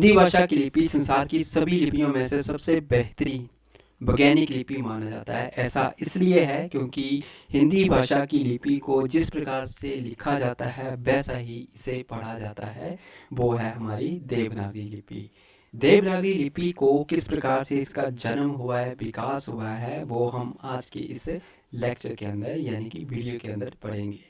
हिंदी भाषा की लिपि संसार की सभी लिपियों में से सबसे बेहतरीन वैज्ञानिक लिपि माना जाता है। ऐसा इसलिए है क्योंकि हिंदी भाषा की लिपि को जिस प्रकार से लिखा जाता है वैसा ही इसे पढ़ा जाता है, वो है हमारी देवनागरी लिपि। देवनागरी लिपि को किस प्रकार से इसका जन्म हुआ है, विकास हुआ है, वो हम आज के इस लेक्चर के अंदर यानी कि वीडियो के अंदर पढ़ेंगे।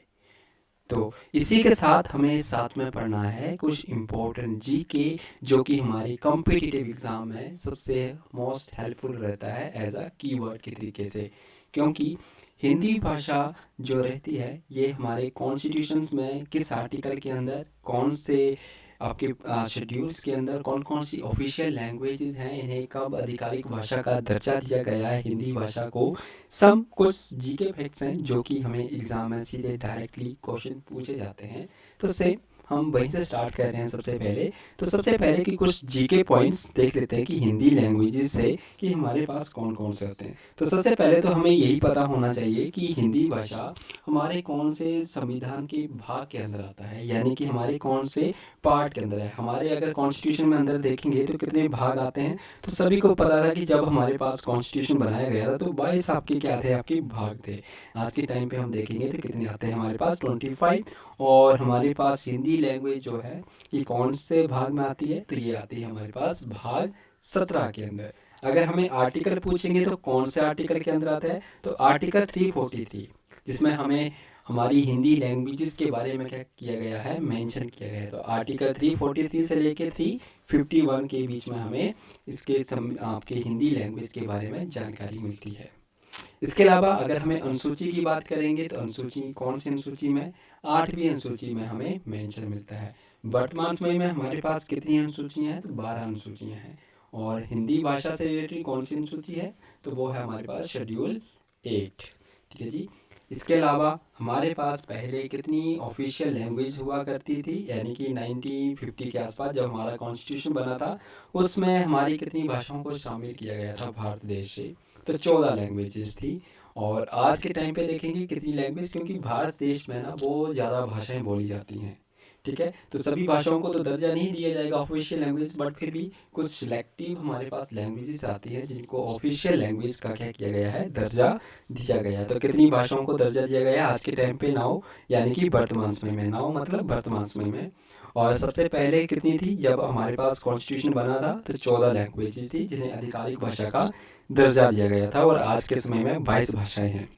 तो इसी के साथ हमें साथ में पढ़ना है कुछ इम्पोर्टेंट जीके, जो कि हमारी कॉम्पिटिटिव एग्ज़ाम में सबसे मोस्ट हेल्पफुल रहता है एज अ कीवर्ड के तरीके से। क्योंकि हिंदी भाषा जो रहती है ये हमारे कॉन्स्टिट्यूशंस में किस आर्टिकल के अंदर, कौन से आपके शेड्यूल्स के अंदर कौन कौन सी ऑफिशियल लैंग्वेजेस हैं, इन्हें कब आधिकारिक भाषा का दर्जा दिया गया है हिंदी भाषा को, सब कुछ जीके फैक्ट्स हैं जो कि हमें एग्जाम में सीधे डायरेक्टली क्वेश्चन पूछे जाते हैं। तो से हम वहीं से स्टार्ट कर रहे हैं। सबसे पहले कि कुछ जीके पॉइंट्स देख लेते हैं कि हिंदी लैंग्वेजेस से कि हमारे पास कौन कौन से होते हैं। तो सबसे पहले तो हमें यही पता होना चाहिए कि हिंदी भाषा हमारे कौन से संविधान के भाग के अंदर आता है, यानी कि हमारे कौन से पार्ट के अंदर है। हमारे अगर कॉन्स्टिट्यूशन में अंदर देखेंगे तो कितने भाग आते हैं, तो सभी को पता था कि जब हमारे पास कॉन्स्टिट्यूशन बनाया गया था तो 22 आपके क्या थे, आपके भाग थे। आज के टाइम पे हम देखेंगे तो कितने आते हैं हमारे पास 25। और हमारे पास हिंदी लैंग्वेज जो है ये कौन से भाग में आती है, तो ये आती है हमारे पास भाग 17 के अंदर। अगर हमें आर्टिकल पूछेंगे तो कौन से आर्टिकल के अंदर आता है, तो आर्टिकल 343, जिसमें हमें हमारी हिंदी लैंग्वेजेस के बारे में क्या किया गया है, मेंशन किया गया है। तो आर्टिकल 343 से लेके 351 के बीच में हमें इसके आपके हिंदी लैंग्वेज के बारे में जानकारी मिलती है। इसके अलावा अगर हमें अनुसूची की बात करेंगे तो अनुसूची कौन सी अनुसूची में, 8वीं अनुसूची में हमें मेंशन मिलता है। वर्तमान समय में हमारे पास कितनी अनुसूचियाँ हैं, तो 12 अनुसूचियाँ हैं। और हिंदी भाषा से रिलेटेड कौन सी अनुसूची है, तो वो है हमारे पास शेड्यूल 8। ठीक है जी। इसके अलावा हमारे पास पहले कितनी ऑफिशियल लैंग्वेज हुआ करती थी, यानी कि 1950 के आसपास जब हमारा कॉन्स्टिट्यूशन बना था उसमें हमारी कितनी भाषाओं को शामिल किया गया था भारत देश से, तो 14 लैंग्वेजेस थी। और आज के टाइम पे देखेंगे कितनी लैंग्वेज, क्योंकि भारत देश में ना बहुत ज़्यादा भाषाएं बोली जाती हैं। ठीक है, तो सभी भाषाओं को तो दर्जा नहीं दिया जाएगा ऑफिशियल लैंग्वेज, बट फिर भी कुछ सिलेक्टिव हमारे पास लैंग्वेजेस आती हैं जिनको ऑफिशियल लैंग्वेज का क्या किया गया है, दर्जा दिया गया है। तो कितनी भाषाओं को दर्जा दिया गया है आज के टाइम पे, 9, यानी कि वर्तमान समय में 9 मतलब वर्तमान समय में। और सबसे पहले कितनी थी, जब हमारे पास कॉन्स्टिट्यूशन बना था तो 14 लैंग्वेज थी जिन्हें आधिकारिक भाषा का दर्जा दिया गया था। और आज के समय में 22 भाषाएं हैं।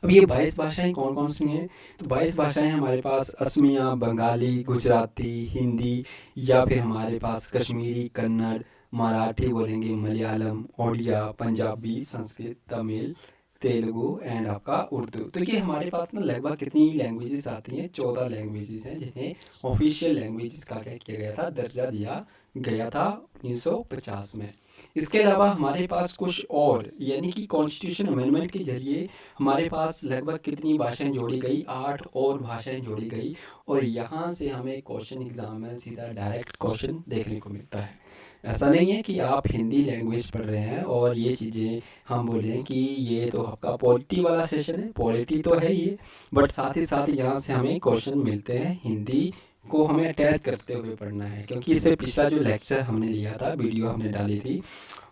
अब ये 22 भाषाएं कौन कौन सी हैं, तो 22 भाषाएं हमारे पास असमिया, बंगाली, गुजराती, हिंदी, या फिर हमारे पास कश्मीरी, कन्नड़, मराठी बोलेंगे, मलयालम, ओडिया, पंजाबी, संस्कृत, तमिल, तेलुगु एंड आपका उर्दू। तो ये हमारे पास ना लगभग कितनी लैंग्वेजेस आती हैं, 14 लैंग्वेजेस हैं जिन्हें ऑफिशियल लैंग्वेजेस का क्या किया गया था, दर्जा दिया गया था 1950 में। इसके अलावा हमारे पास कुछ और, यानी कि कॉन्स्टिट्यूशन अमेंडमेंट के जरिए हमारे पास लगभग कितनी भाषाएं जोड़ी गई, 8 और भाषाएं जोड़ी गई। और यहाँ से हमें क्वेश्चन एग्जाम में सीधा डायरेक्ट क्वेश्चन देखने को मिलता है। ऐसा नहीं है कि आप हिंदी लैंग्वेज पढ़ रहे हैं और ये चीज़ें हम बोलें कि ये तो आपका पॉलिटी वाला सेशन है, पॉलिटी तो है ये, बट साथ ही साथ यहाँ से हमें क्वेश्चन मिलते हैं, हिंदी को हमें अटैच करते हुए पढ़ना है। क्योंकि इससे पिछला जो लेक्चर हमने लिया था, वीडियो हमने डाली थी,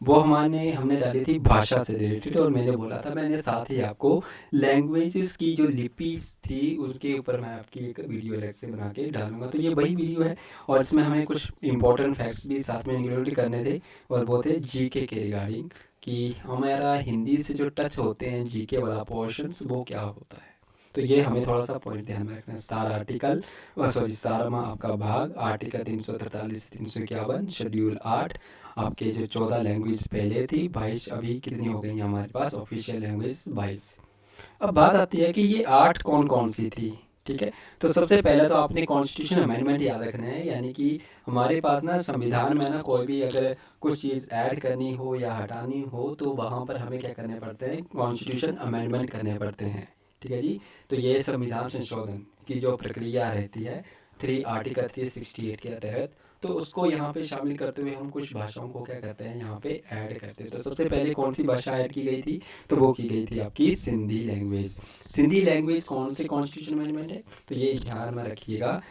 वो हमने डाली थी भाषा से रिलेटेड, और मैंने बोला था मैंने साथ ही आपको लैंग्वेजेस की जो लिपि थी उसके ऊपर मैं आपकी एक वीडियो लेक्चर बना के डालूंगा। तो ये वही वीडियो है और इसमें हमें कुछ इंपॉर्टेंट फैक्ट्स भी साथ में इंक्लूड करने थे, और वो थे जीके के रिगार्डिंग कि हमारा हिंदी से जो टच होते हैं जीके वाला पोर्शंस, वो क्या होता है। तो ये हमें थोड़ा सा पॉइंट ध्यान में रखना है। सारा आर्टिकल, सॉरी सारा आपका भाग, आर्टिकल 343 से 351, शेड्यूल 8, आपके जो 14 लैंग्वेज पहले थी, 22 अभी कितनी हो गई हमारे पास ऑफिशियल लैंग्वेज, 22। अब बात आती है कि ये 8 कौन कौन सी थी। ठीक है, तो सबसे पहले तो आपने कॉन्स्टिट्यूशन अमेंडमेंट याद रखना है, यानी कि हमारे पास ना संविधान में ना कोई भी अगर कुछ चीज़ ऐड करनी हो या हटानी हो तो वहाँ पर हमें क्या करने पड़ते हैं, कॉन्स्टिट्यूशन अमेंडमेंट करने पड़ते हैं। ठीक है जी, तो ये संविधान संशोधन की जो प्रक्रिया रहती है आर्टिकल 368 के तहत, तो उसको यहाँ पे शामिल करते हुए हम कुछ भाषाओं को क्या करते हैं, यहाँ पे ऐड करते हैं। तो सबसे पहले कौन सी भाषा ऐड की गई थी, तो वो की गई थी आपकी सिंधी लैंग्वेज। सिंधी लैंग्वेज कौन से कॉन्स्टिट्यूशन अमेंडमेंट है, तो ये ध्यान में रखिएगा,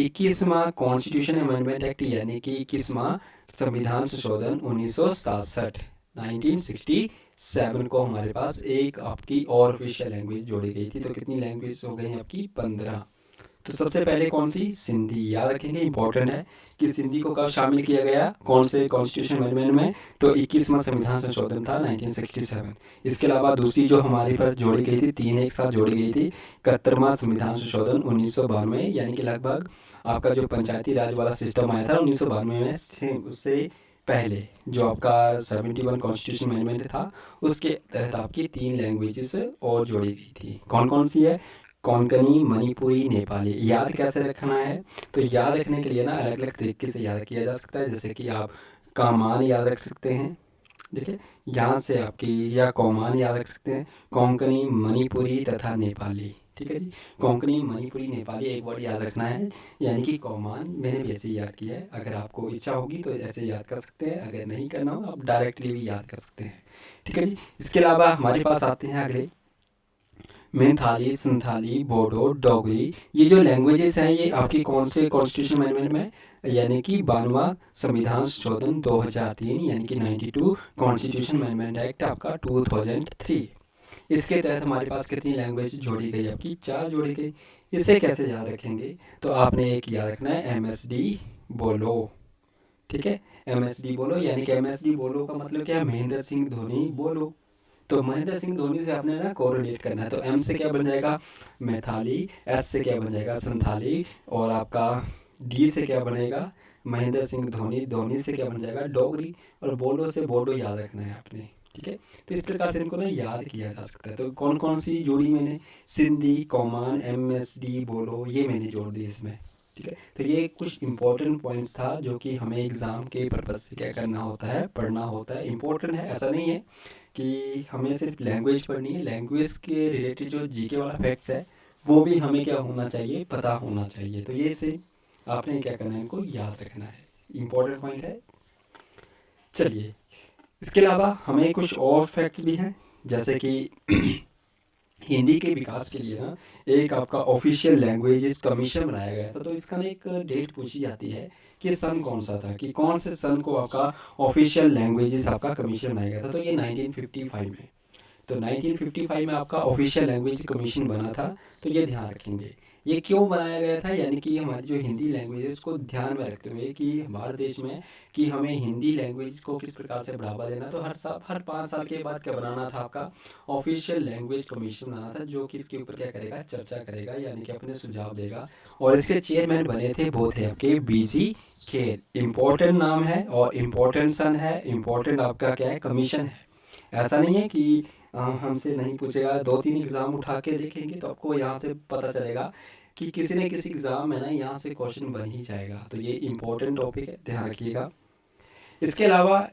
21वां कॉन्स्टिट्यूशन अमेंडमेंट एक्ट यानी कि 21वां संविधान संशोधन 1967 1967 को हमारे पास एक आपकी और ऑफिशियल लैंग्वेज जोड़ी गई थी। तो कितनी लैंग्वेज हो गई आपकी? 15। तो सबसे पहले कौन सी? सिंधी। याद रखेंगे, इंपॉर्टेंट है कि सिंधी को कब शामिल किया गया, कौन से कॉन्स्टिट्यूशन अमेंडमेंट में? तो 21वां संविधान संशोधन था 1967। इसके अलावा दूसरी जो हमारे पर जोड़ी गई थी, तीन एक साथ जोड़ी गई थी, 71वां संविधान संशोधन 1992, यानी कि लगभग आपका जो पंचायती राज वाला सिस्टम आया था 1992 में, उससे पहले जो आपका 71 कॉन्स्टिट्यूशन अमेंडमेंट था उसके तहत आपकी 3 लैंग्वेजेस और जोड़ी गई थी। कौन कौन सी है? कोंकणी, मणिपुरी, नेपाली। याद कैसे रखना है? तो याद रखने के लिए ना अलग अलग तरीके से याद किया जा सकता है। जैसे कि आप कामान याद रख सकते हैं, देखिए यहाँ से आपकी, या कौमान याद रख सकते हैं, कोंकणी, मणिपुरी तथा नेपाली। ठीक है जी, कोंकणी, मणिपुरी, नेपाली एक वर्ड याद रखना है, यानी कि कौमान। मैंने भी ऐसे ही याद किया है, अगर आपको इच्छा होगी तो ऐसे याद कर सकते हैं, अगर नहीं करना हो आप डायरेक्टली भी याद कर सकते हैं। ठीक है जी, इसके अलावा हमारे पास आते हैं अगले मेंथाली, संथाली, बोडो, डोगरी। ये जो लैंग्वेजेस हैं ये आपकी कौन से कॉन्स्टिट्यूशन अमेंडमेंट में, यानी कि 92वां संविधान संशोधन 2003 यानी कि 92 कॉन्स्टिट्यूशन अमेंडमेंट एक्ट आपका 2003, इसके तहत हमारे पास कितनी लैंग्वेज जोड़ी गई? आपकी 4 जोड़ी गई। इसे कैसे याद रखेंगे? तो आपने एक याद रखना है, MSD बोलो। ठीक है, MSD बोलो, यानी कि MSD बोलो का मतलब क्या है? महेंद्र सिंह धोनी बोलो। तो महेंद्र सिंह धोनी से आपने ना कोरिलेट करना है। तो M से क्या बन जाएगा? मैथाली, S से क्या बन जाएगा? संथाली, और आपका D से क्या बनेगा? महेंद्र सिंह धोनी, धोनी से क्या बन जाएगा? डोगरी, और बोलो से बोडो याद रखना है आपने। ठीक है, तो इस प्रकार से इनको ना याद किया जा सकता है। तो कौन कौन सी जोड़ी मैंने? सिंधी, कौमान, MSD बोलो, ये मैंने जोड़ दी इसमें। ठीक है, तो ये कुछ इंपॉर्टेंट पॉइंट्स था जो कि हमें एग्ज़ाम के पर्पज़ से क्या करना होता है, पढ़ना होता है। इंपॉर्टेंट है, ऐसा नहीं है कि हमें सिर्फ लैंग्वेज पढ़नी है, लैंग्वेज के रिलेटेड जो जीके वाला फैक्ट्स है वो भी हमें क्या होना चाहिए? पता होना चाहिए। तो ये से आपने क्या करना है, इनको याद रखना है, इंपॉर्टेंट पॉइंट है। चलिए, इसके अलावा हमें कुछ और फैक्ट्स भी हैं, जैसे कि हिंदी के विकास के लिए ना एक आपका ऑफिशियल लैंग्वेजेस कमीशन बनाया गया था। तो इसका ना एक डेट पूछी जाती है कि सन कौन सा था, कि कौन से सन को आपका ऑफिशियल लैंग्वेजेस आपका कमीशन बनाया गया था। तो ये 1955 में। तो 1955 में आपका ऑफिशियल लैंग्वेज कमीशन बना था। तो ये ध्यान रखेंगे, ये क्यों बनाया गया था, यानी कि हमारी जो हिंदी लैंग्वेज है उसको ध्यान में रखते हुए कि भारत देश में कि हमें हिंदी लैंग्वेज को किस प्रकार से बढ़ावा देना। तो हर 5 साल के बाद क्या बनाना था? आपका ऑफिशियल लैंग्वेज कमीशन बनाना था, जो कि इसके ऊपर क्या करेगा? चर्चा करेगा, यानी कि अपने सुझाव देगा। और इसके चेयरमैन बने थे, वो थे आपके BG खेर। इम्पोर्टेंट नाम है और इम्पोर्टेंट सन है, इम्पोर्टेंट आपका क्या है? कमीशन है। ऐसा नहीं है कि हमसे नहीं पूछेगा, 2-3 एग्ज़ाम उठा के देखेंगे तो आपको यहाँ से पता चलेगा कि किसी न किसी एग्ज़ाम में ना यहाँ से क्वेश्चन बन ही जाएगा। तो ये इम्पोर्टेंट टॉपिक है, ध्यान रखिएगा। इसके अलावा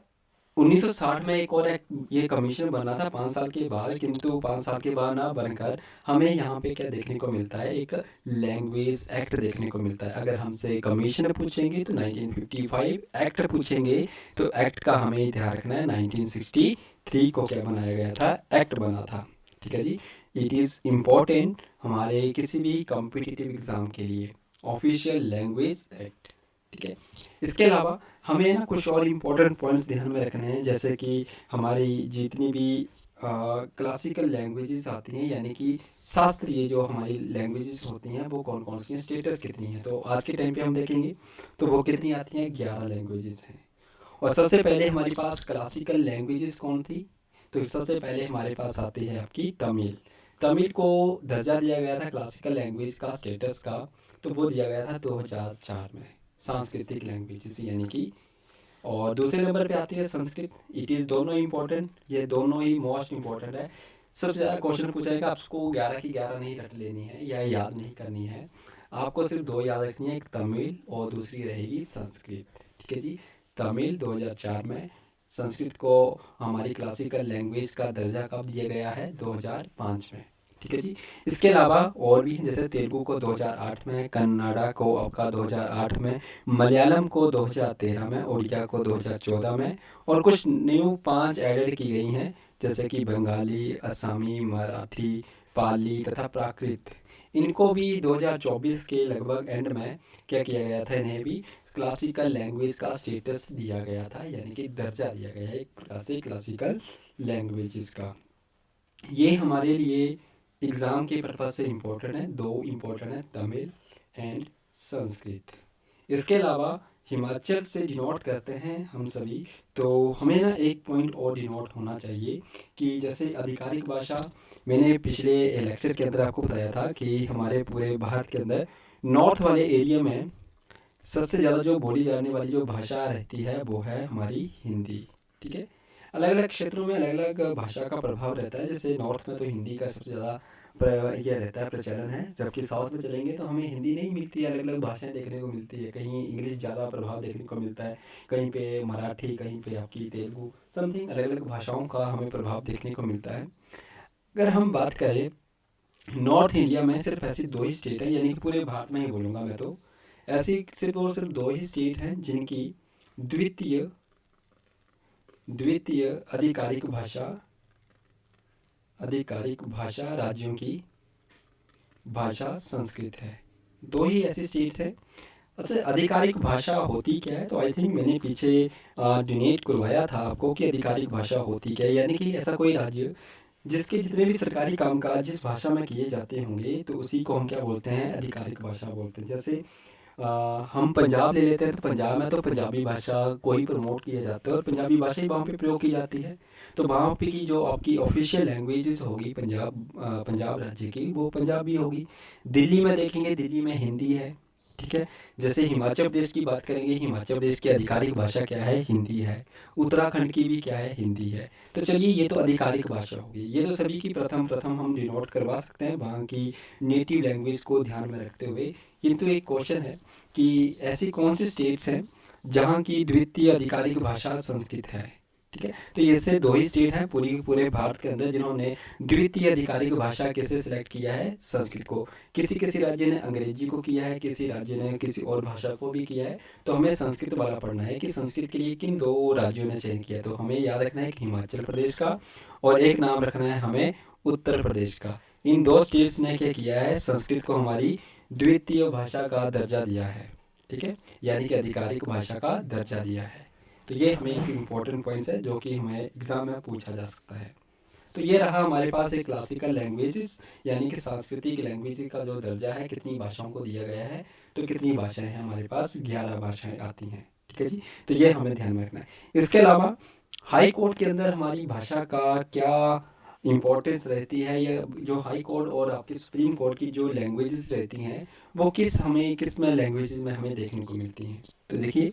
1960 में एक और ये कमीशन बना था 5 साल के बाद, किंतु 5 साल के बाद ना बनकर हमें यहाँ पे क्या देखने को मिलता है? एक लैंग्वेज एक्ट देखने को मिलता है। अगर हमसे कमीशन पूछेंगे तो 1955, एक्ट पूछेंगे तो एक्ट का हमें ध्यान रखना है 1963 को क्या बनाया गया था? एक्ट बना था। ठीक है जी, इट इज़ इम्पोर्टेंट हमारे किसी भी कॉम्पिटिटिव एग्ज़ाम के लिए, ऑफिशियल लैंग्वेज एक्ट। ठीक है, इसके अलावा हमें ना कुछ और इम्पोर्टेंट पॉइंट्स ध्यान में रखने हैं, जैसे कि हमारी जितनी भी क्लासिकल लैंग्वेजेस आती हैं, यानी कि शास्त्रीय जो हमारी लैंग्वेजेस होती हैं वो कौन कौन सी हैं, स्टेटस कितनी है। तो आज के टाइम पे हम देखेंगे तो वो कितनी आती हैं? 11 लैंग्वेजेस हैं। और सबसे पहले हमारे पास क्लासिकल लैंग्वेजेस कौन थी? तो सबसे पहले हमारे पास आती है आपकी तमिल। तमिल को दर्जा दिया गया था क्लासिकल लैंग्वेज का, स्टेटस का, तो वो दिया गया था 2004 में, सांस्कृतिक लैंग्वेजेस यानी कि। और दूसरे नंबर पे आती है संस्कृत। इट इज़ दोनों इंपॉर्टेंट, ये दोनों ही मोस्ट इंपॉर्टेंट है। सबसे ज़्यादा क्वेश्चन पूछा जाएगा, आपको 11 की 11 नहीं रट लेनी है या याद नहीं करनी है, आपको सिर्फ 2 याद रखनी है, एक तमिल और दूसरी रहेगी संस्कृत। ठीक है जी, तमिल 2004 में, संस्कृत को हमारी क्लासिकल लैंग्वेज का दर्जा कब दिया गया है? 2005 में। ठीक है जी, इसके अलावा और भी हैं, जैसे तेलुगु को 2008 में, कन्नाडा को आपका 2008 में, मलयालम को 2013 में, उड़िया को 2014 में, और कुछ न्यू 5 एडेड की गई हैं, जैसे कि बंगाली, असमी, मराठी, पाली तथा प्राकृत। इनको भी 2024 के लगभग एंड में क्या किया गया था, इन्हें भी क्लासिकल लैंग्वेज का स्टेटस दिया गया था, यानी कि दर्जा दिया गया है एक प्रकार से क्लासिकल लैंग्वेजेस का। ये हमारे लिए एग्ज़ाम के पर्पज़ से इम्पोर्टेंट है, दो इम्पोर्टेंट है, तमिल एंड संस्कृत। इसके अलावा हिमाचल से डिनोट करते हैं हम सभी, तो हमें ना एक पॉइंट और डिनोट होना चाहिए कि जैसे आधिकारिक भाषा, मैंने पिछले लेक्चर के अंदर आपको बताया था कि हमारे पूरे भारत के अंदर नॉर्थ वाले एरिया में सबसे ज़्यादा जो बोली जाने वाली जो भाषा रहती है वो है हमारी हिंदी। ठीक है, अलग अलग क्षेत्रों में अलग अलग भाषा का प्रभाव रहता है। जैसे नॉर्थ में तो हिंदी का सबसे ज़्यादा यह रहता है, प्रचलन है, जबकि साउथ में चलेंगे तो हमें हिंदी नहीं मिलती है, अलग अलग भाषाएं देखने को मिलती है। कहीं इंग्लिश ज़्यादा प्रभाव देखने को मिलता है, कहीं पे मराठी, कहीं पे आपकी तेलुगु, समथिंग अलग अलग भाषाओं का हमें प्रभाव देखने को मिलता है। अगर हम बात करें नॉर्थ इंडिया में, सिर्फ ऐसी दो ही स्टेट है, यानी कि पूरे भारत में ही बोलूँगा मैं तो, ऐसी सिर्फ और सिर्फ दो ही स्टेट हैं जिनकी द्वितीय द्वितीय आधिकारिक भाषा राज्यों की भाषा संस्कृत है। दो ही ऐसी स्टेट्स हैं। अच्छा, आधिकारिक भाषा होती क्या है, तो आई थिंक मैंने पीछे डिनेट करवाया था आपको कि आधिकारिक भाषा होती क्या है, यानी कि ऐसा कोई राज्य जिसके जितने भी सरकारी कामकाज जिस भाषा में किए जाते होंगे तो उसी को हम क्या बोलते हैं, आधिकारिक भाषा बोलते हैं। जैसे हम पंजाब ले लेते हैं, तो पंजाब में तो पंजाबी भाषा को ही प्रमोट किया जाता है और पंजाबी भाषा ही वहाँ पे प्रयोग की जाती है। तो वहाँ पे की जो आपकी ऑफिशियल लैंग्वेजेस होगी पंजाब राज्य की, वो पंजाबी होगी। दिल्ली में देखेंगे, दिल्ली में हिंदी है। ठीक है, जैसे हिमाचल प्रदेश की बात करेंगे, हिमाचल प्रदेश की आधिकारिक भाषा क्या है, हिंदी है। उत्तराखंड की भी क्या है, हिंदी है। तो चलिए, ये तो आधिकारिक भाषा होगी, ये तो सभी की प्रथम प्रथम हम डिनोट करवा सकते हैं वहाँ की नेटिव लैंग्वेज को ध्यान में रखते हुए। किंतु एक क्वेश्चन है कि ऐसी कौन सी स्टेट्स हैं जहाँ की द्वितीय आधिकारिक भाषा संस्कृत है। ठीक है, तो ये से दो ही स्टेट हैं पूरे भारत के अंदर जिन्होंने द्वितीय आधिकारिक भाषा कैसे सिलेक्ट किया है, संस्कृत को। किसी किसी राज्य ने अंग्रेजी को किया है, किसी राज्य ने किसी और भाषा को भी किया है। तो हमें संस्कृत वाला पढ़ना है कि संस्कृत के लिए किन दो राज्यों ने चयन किया। तो हमें याद रखना है कि हिमाचल प्रदेश का, और एक नाम रखना है हमें उत्तर प्रदेश का। इन दो स्टेट्स ने क्या किया है, संस्कृत को हमारी द्वितीय भाषा का दर्जा दिया है। ठीक है, यानी कि आधिकारिक भाषा का दर्जा दिया है। तो ये हमें एक इम्पोर्टेंट पॉइंट्स है जो कि हमें एग्जाम में पूछा जा सकता है। तो ये रहा हमारे पास एक क्लासिकल लैंग्वेजेस, यानी कि सांस्कृतिक लैंग्वेज का जो दर्जा है, कितनी भाषाओं को दिया गया है। तो कितनी भाषाएं हैं हमारे पास, 11 भाषाएं आती हैं। ठीक है जी, तो ये हमें ध्यान में रखना है। इसके अलावा हाई कोर्ट के अंदर हमारी भाषा का क्या इम्पोर्टेंस रहती है, या जो हाई कोर्ट और आपकी सुप्रीम कोर्ट की जो लैंग्वेजेस रहती हैं वो किस में लैंग्वेजेस में हमें देखने को मिलती हैं। तो देखिए,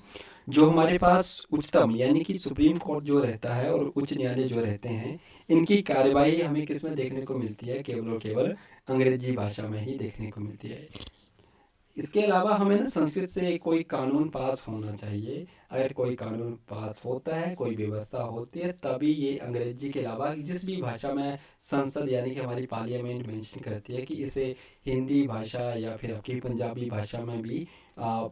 जो हमारे पास उच्चतम यानी कि सुप्रीम कोर्ट जो रहता है और उच्च न्यायालय जो रहते हैं, इनकी कार्यवाही हमें किस में देखने को मिलती है, केवल और केवल अंग्रेजी भाषा में ही देखने को मिलती है। इसके अलावा हमें ना संस्कृत से कोई कानून पास होना चाहिए। अगर कोई कानून पास होता है, कोई व्यवस्था होती है, तभी ये अंग्रेजी के अलावा जिस भी भाषा में संसद यानी कि हमारी पार्लियामेंट मेंशन करती है कि इसे हिंदी भाषा या फिर आपकी पंजाबी भाषा में भी आ,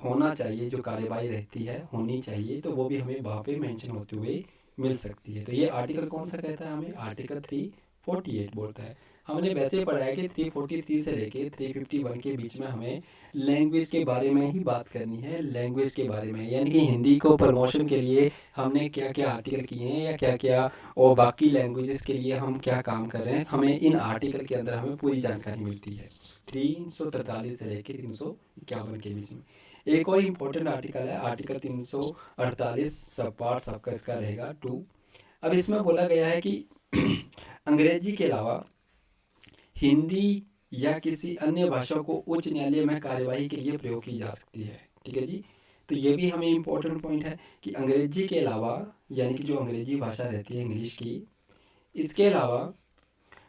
होना चाहिए, जो कार्यवाही रहती है होनी चाहिए, तो वो भी हमें वहाँ पे मेंशन होते हुए मिल सकती है। तो ये आर्टिकल कौन सा कहता है, हमें आर्टिकल 348 बोलता है। हमने वैसे पढ़ा है कि 343 से लेके 351 के बीच में हमें लैंग्वेज के बारे में ही बात करनी है, लैंग्वेज के बारे में, यानी कि हिंदी को प्रमोशन के लिए हमने क्या क्या आर्टिकल किए हैं या क्या क्या, और बाकी लैंग्वेजेस के लिए हम क्या काम कर रहे हैं, हमें इन आर्टिकल के अंदर हमें पूरी जानकारी मिलती है। 343 से लेकर 351 के बीच में एक और इम्पोर्टेंट आर्टिकल है, आर्टिकल 348 सब पार्ट सबका इसका रहेगा 2। अब इसमें बोला गया है कि अंग्रेजी के अलावा हिंदी या किसी अन्य भाषा को उच्च न्यायालय में कार्यवाही के लिए प्रयोग की जा सकती है। ठीक है जी, तो ये भी हमें इम्पोर्टेंट पॉइंट है कि अंग्रेजी के अलावा, यानी कि जो अंग्रेजी भाषा रहती है इंग्लिश की, इसके अलावा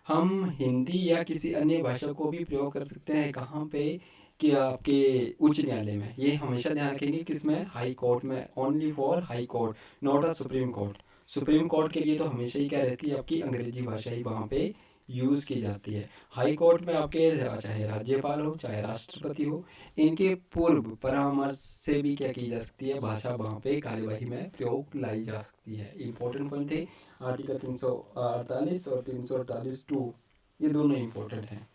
हम हिंदी या किसी अन्य भाषा को भी प्रयोग कर सकते हैं। कहाँ पे, कि आपके उच्च न्यायालय में। ये हमेशा ध्यान रखेंगे किसमें, हाई कोर्ट में, only for high court, not a supreme court. Supreme court के लिए तो हमेशा ही क्या रहती है, आपकी अंग्रेजी भाषा ही वहाँ पे यूज़ की जाती है। हाई कोर्ट में आपके चाहे राज्यपाल हो चाहे राष्ट्रपति हो, इनके पूर्व परामर्श से भी क्या की जा सकती है, भाषा वहाँ पे कार्यवाही में प्रयोग लाई जा सकती है। इंपॉर्टेंट पॉइंट थे आर्टिकल 348 और 348(2), ये दोनों इम्पोर्टेंट हैं।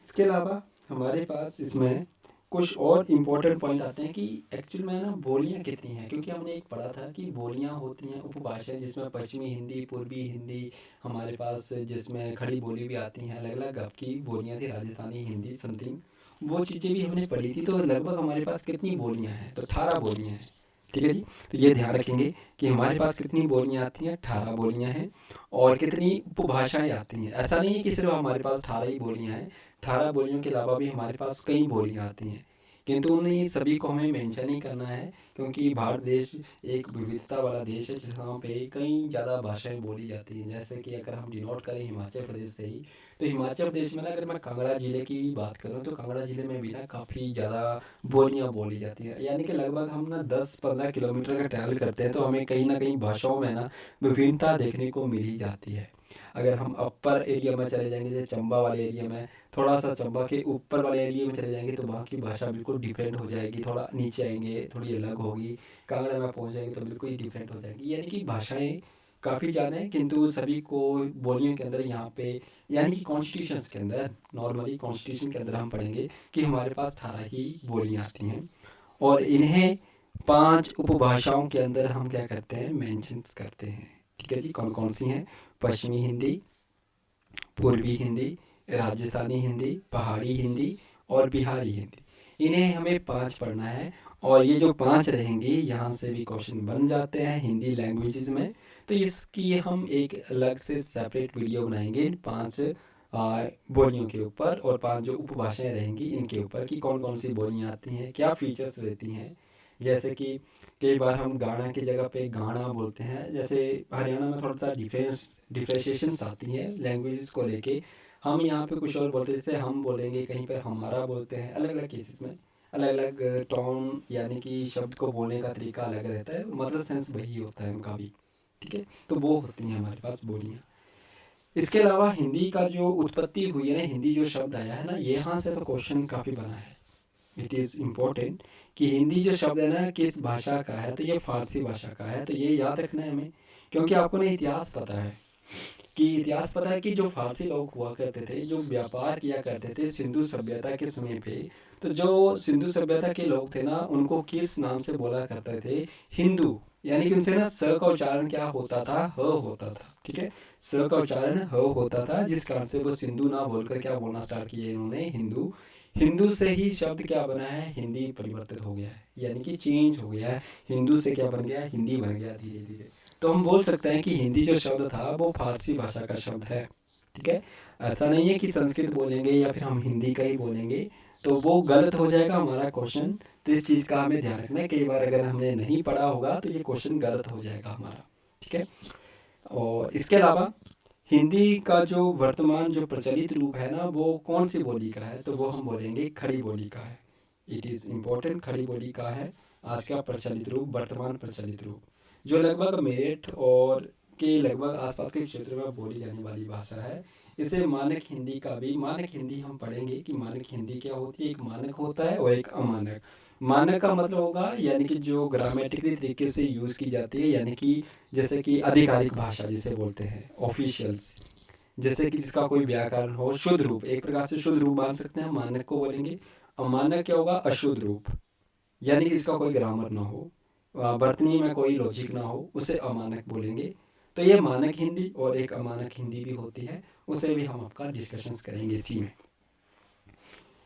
इसके अलावा हमारे पास इसमें कुछ और इम्पोर्टेंट पॉइंट आते हैं कि एक्चुअल में ना बोलियाँ कितनी हैं, क्योंकि हमने एक पढ़ा था कि बोलियाँ होती हैं उपभाषाएं, जिसमें पश्चिमी हिंदी, पूर्वी हिंदी हमारे पास, जिसमें खड़ी बोली भी आती हैं, अलग अलग अब की बोलियाँ थी, राजस्थानी हिंदी समथिंग, वो चीज़ें भी हमने पढ़ी थी। तो लगभग हमारे पास कितनी बोलियाँ हैं, तो 18 बोलियाँ हैं। ठीक है जी। तो ये ध्यान रखेंगे कि हमारे पास कितनी बोलियाँ आती हैं, 18 बोलियाँ हैं। और कितनी उपभाषाएं आती हैं, ऐसा नहीं है कि सिर्फ हमारे पास 18 ही बोलियाँ हैं, 18 बोलियों के अलावा भी हमारे पास कई बोलियाँ आती हैं, किंतु उन्हें सभी को हमें मेंशन ही करना है, क्योंकि भारत देश एक विविधता वाला देश है जहाँ पे कई ज़्यादा भाषाएं बोली जाती हैं। जैसे कि अगर हम डिनोट करें हिमाचल प्रदेश से ही, तो हिमाचल प्रदेश में ना, अगर मैं कांगड़ा ज़िले की बात करूँ तो कांगड़ा ज़िले में भी ना काफ़ी ज़्यादा बोलियाँ बोली जाती हैं। यानी कि लगभग हम ना 10-15 किलोमीटर का ट्रैवल करते हैं तो हमें कहीं ना कहीं भाषाओं में ना विभिन्नता देखने को मिल ही जाती है। अगर हम अपर एरिया में चले जाएंगे, जैसे चंबा वाले एरिया में, थोड़ा सा चंबा के ऊपर वाले एरिया में चले जाएंगे तो वहाँ की भाषा बिल्कुल डिफरेंट हो जाएगी, थोड़ा नीचे आएंगे थोड़ी अलग होगी, कांगड़ा में पहुँच जाएंगे तो बिल्कुल ही डिफरेंट हो जाएगी। यानी कि भाषाएं काफ़ी ज़्यादा हैं, किंतु सभी को बोलियों के अंदर यहाँ पे, यानी कि कॉन्स्टिट्यूशन के अंदर, नॉर्मली कॉन्स्टिट्यूशन के अंदर हम पढ़ेंगे कि हमारे पास 18 ही बोलियाँ आती हैं, और इन्हें 5 उपभाषाओं के अंदर हम क्या करते हैं, मेंशन करते हैं। ठीक है जी। कौन कौन सी हैं? पश्चिमी हिंदी, पूर्वी हिंदी, राजस्थानी हिंदी, पहाड़ी हिंदी और बिहारी हिंदी। इन्हें हमें 5 पढ़ना है, और ये जो 5 रहेंगी यहाँ से भी क्वेश्चन बन जाते हैं हिंदी लैंग्वेजेस में। तो इसकी हम एक अलग से सेपरेट वीडियो बनाएंगे इन 5 बोलियों के ऊपर, और 5 जो उपभाषाएं रहेंगी इनके ऊपर, कि कौन कौन सी बोलियाँ आती हैं, क्या फीचर्स रहती हैं। जैसे कि कई बार हम गाना की जगह पे गाना बोलते हैं, जैसे हरियाणा में थोड़ा सा डिफ्रेंशिएशंस आती हैं लैंग्वेजेस को लेके। हम यहाँ पे कुछ और बोलते हैं, जैसे हम बोलेंगे, कहीं पर हमारा बोलते हैं, अलग अलग केसेस में अलग अलग टोन, यानी कि शब्द को बोलने का तरीका अलग रहता है, मतलब सेंस वही होता है उनका भी। ठीक है। तो वो होती हैं हमारे पास बोलियाँ। इसके अलावा हिंदी का जो उत्पत्ति हुई है ना, हिंदी जो शब्द आया है ना, यहाँ से तो क्वेश्चन काफ़ी बना है। इट इज़ इम्पोर्टेंट कि हिंदी जो शब्द है ना किस भाषा का है, तो ये फारसी भाषा का है। तो ये याद रखना है हमें, क्योंकि आपको ना इतिहास पता है, कि जो फारसी लोग हुआ करते थे, जो व्यापार किया करते थे सिंधु सभ्यता के समय पे, तो जो सिंधु सभ्यता के लोग थे ना, उनको किस नाम से बोला करते थे? हिंदू। यानी कि उनसे ना स का उच्चारण क्या होता था? ह होता था। ठीक है। स का उच्चारण ह होता था, जिस कारण से वो सिंधु ना बोलकर क्या बोलना स्टार्ट किए इन्होंने? हिंदू। हिंदू से ही शब्द क्या बना है? हिंदी परिवर्तित हो गया है, यानी कि चेंज हो गया है। हिंदू से क्या बन गया? हिंदी बन गया धीरे धीरे। तो हम बोल सकते हैं कि हिंदी जो शब्द था वो फारसी भाषा का शब्द है। ठीक है। ऐसा नहीं है कि संस्कृत बोलेंगे या फिर हम हिंदी का ही बोलेंगे तो वो गलत हो जाएगा हमारा क्वेश्चन। तो इस चीज़ का हमें ध्यान रखना है, कई बार अगर हमने नहीं पढ़ा होगा तो ये क्वेश्चन गलत हो जाएगा हमारा। ठीक है। और इसके अलावा हिंदी का जो वर्तमान जो प्रचलित रूप है ना, वो कौन सी बोली का है? तो वो हम बोलेंगे खड़ी बोली का है। इट इज़ इम्पोर्टेंट, खड़ी बोली का है आज का प्रचलित रूप, वर्तमान प्रचलित रूप, जो लगभग मेरठ और के लगभग आसपास के क्षेत्र में बोली जाने वाली भाषा है। इसे मानक हिंदी का भी, मानक हिंदी हम पढ़ेंगे कि मानक हिंदी क्या होती है। एक मानक होता है और एक अमानक। मानक का मतलब होगा यानी कि जो ग्रामेटिकली तरीके से यूज़ की जाती है, यानी कि जैसे कि आधिकारिक भाषा जिसे बोलते हैं, ऑफिशियल्स, जैसे कि जिसका कोई व्याकरण हो, शुद्ध रूप, एक प्रकार से शुद्ध रूप मान सकते हैं, मानक को बोलेंगे। अमानक क्या होगा? अशुद्ध रूप, यानी कि जिसका कोई ग्रामर ना हो, वर्तनी में कोई लॉजिक ना हो, उसे अमानक बोलेंगे। तो ये मानक हिंदी और एक अमानक हिंदी भी होती है, उसे भी हम आपका डिस्कशंस करेंगे इसी में।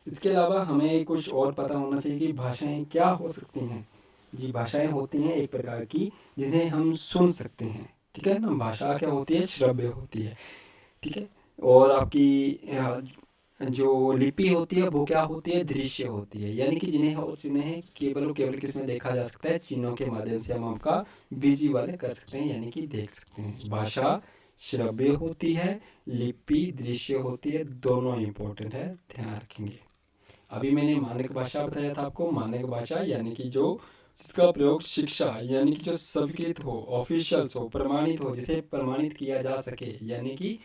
इसके अलावा हमें कुछ और पता होना चाहिए कि भाषाएं क्या हो सकती हैं। जी, भाषाएं होती हैं एक प्रकार की जिन्हें हम सुन सकते हैं। ठीक है ना। भाषा क्या होती है? श्रव्य होती है। ठीक है। और आपकी जो लिपि होती है वो क्या होती है? दृश्य होती है, यानी कि जिन्हें केवल और केवल किसमें देखा जा सकता है? चिन्हों के माध्यम से हम आपका विजुअल कर सकते हैं, यानी कि देख सकते हैं। भाषा श्रव्य होती है, लिपि दृश्य होती है, दोनों इंपॉर्टेंट है, ध्यान रखेंगे। अभी मैंने मानक भाषा बताया था आपको। मानक भाषा यानी कि जो जिसका प्रयोग शिक्षा, यानी कि जो स्वीकृत हो, ऑफिशियल्स हो, प्रमाणित हो, जिसे प्रमाणित किया जा सके, यानी कि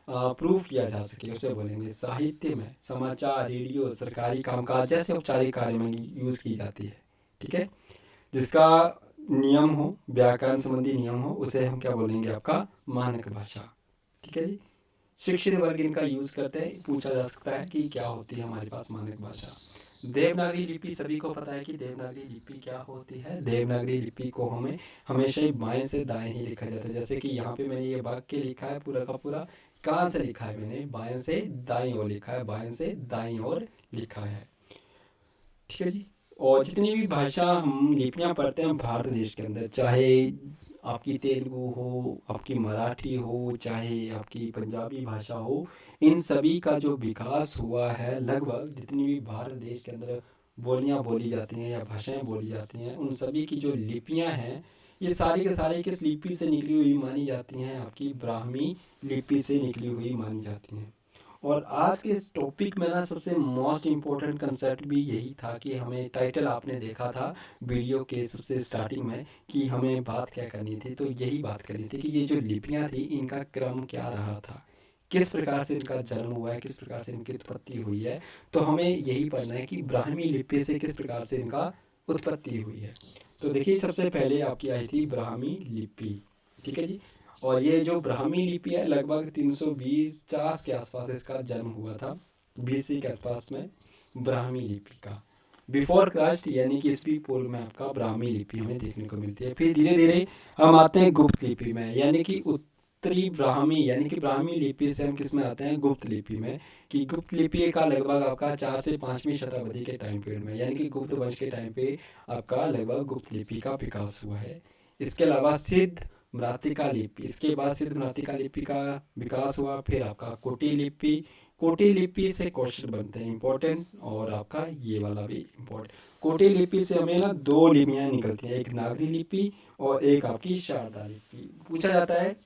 प्रूफ किया जा सके, उसे बोलेंगे। साहित्य में समाचार, रेडियो, सरकारी कामकाज जैसे औपचारिक कार्य में यूज़ की जाती है। ठीक है। जिसका नियम हो, व्याकरण संबंधी नियम हो, उसे हम क्या बोलेंगे? आपका मानक भाषा। ठीक है जी। शिक्षित वर्ग इनका यूज़ करते हैं। पूछा जा सकता है कि क्या होती है हमारे पास मानक भाषा। देवनागरी लिपि, सभी को पता है कि देवनागरी लिपि क्या होती है। देवनागरी लिपि को हमें हमेशा ही बाएं से दाएं ही लिखा जाता है। जैसे कि यहाँ पे मैंने ये वाक्य लिखा है पूरा का पूरा, कहाँ से लिखा है मैंने, बाएं से दाएं ओर लिखा है, बाएं से दाएं ओर लिखा है। ठीक है जी। और जितनी भी भाषा हम लिपियाँ पढ़ते हैं भारत देश के अंदर, चाहे आपकी तेलुगु हो, आपकी मराठी हो, चाहे आपकी पंजाबी भाषा हो, इन सभी का जो विकास हुआ है, लगभग जितनी भी भारत देश के अंदर बोलियां बोली जाती हैं या भाषाएं बोली जाती हैं, उन सभी की जो लिपियां हैं, ये सारी के सारी किस लिपि से निकली हुई मानी जाती हैं, आपकी ब्राह्मी लिपि से निकली हुई मानी जाती हैं। और आज के इस टॉपिक में ना सबसे मोस्ट इम्पोर्टेंट कंसेप्ट भी यही था कि हमें, टाइटल आपने देखा था वीडियो के सबसे स्टार्टिंग में, कि हमें बात क्या करनी थी, तो यही बात करनी थी कि ये जो लिपियाँ थी इनका क्रम क्या रहा था, किस प्रकार से इनका जन्म हुआ है, किस प्रकार से इनकी उत्पत्ति हुई है। तो हमें यही पढ़ना है कि ब्राह्मी लिपि से किस प्रकार से इनका उत्पत्ति हुई है। तो देखिए, सबसे पहले आपकी आई थी ब्राह्मी लिपि। ठीक है जी। और ये जो ब्राह्मी लिपि है, लगभग 320-50 के आसपास इसका जन्म हुआ था, BC के आसपास में, ब्राह्मी लिपि का। बिफोर क्राइस्ट यानी कि ईस्वी पूर्व में आपका ब्राह्मी लिपि हमें देखने को मिलती है। फिर धीरे धीरे हम आते हैं गुप्त लिपि में, यानी कि उत्तरी ब्राह्मी, यानी कि ब्राह्मी लिपि से हम किस में आते हैं, गुप्त लिपि में। कि गुप्त लिपि का लगभग आपका 4 से 5वीं शताब्दी के टाइम पीरियड में, यानी कि गुप्त वंश के टाइम पे आपका लगभग गुप्त लिपि का विकास हुआ है। इसके अलावा सिद्ध मृत्तिका लिपि, इसके बाद सिद्ध मृत्तिका लिपि का विकास हुआ। फिर आपका कुटी लिपि, कुटी लिपि से क्वेश्चन बनते हैं इंपॉर्टेंट, और आपका ये वाला भी इंपॉर्टेंट। कुटी लिपि से हमें ना 2 लिपियाँ निकलती हैं, एक नागरी लिपि और एक आपकी शारदा लिपि। पूछा जाता है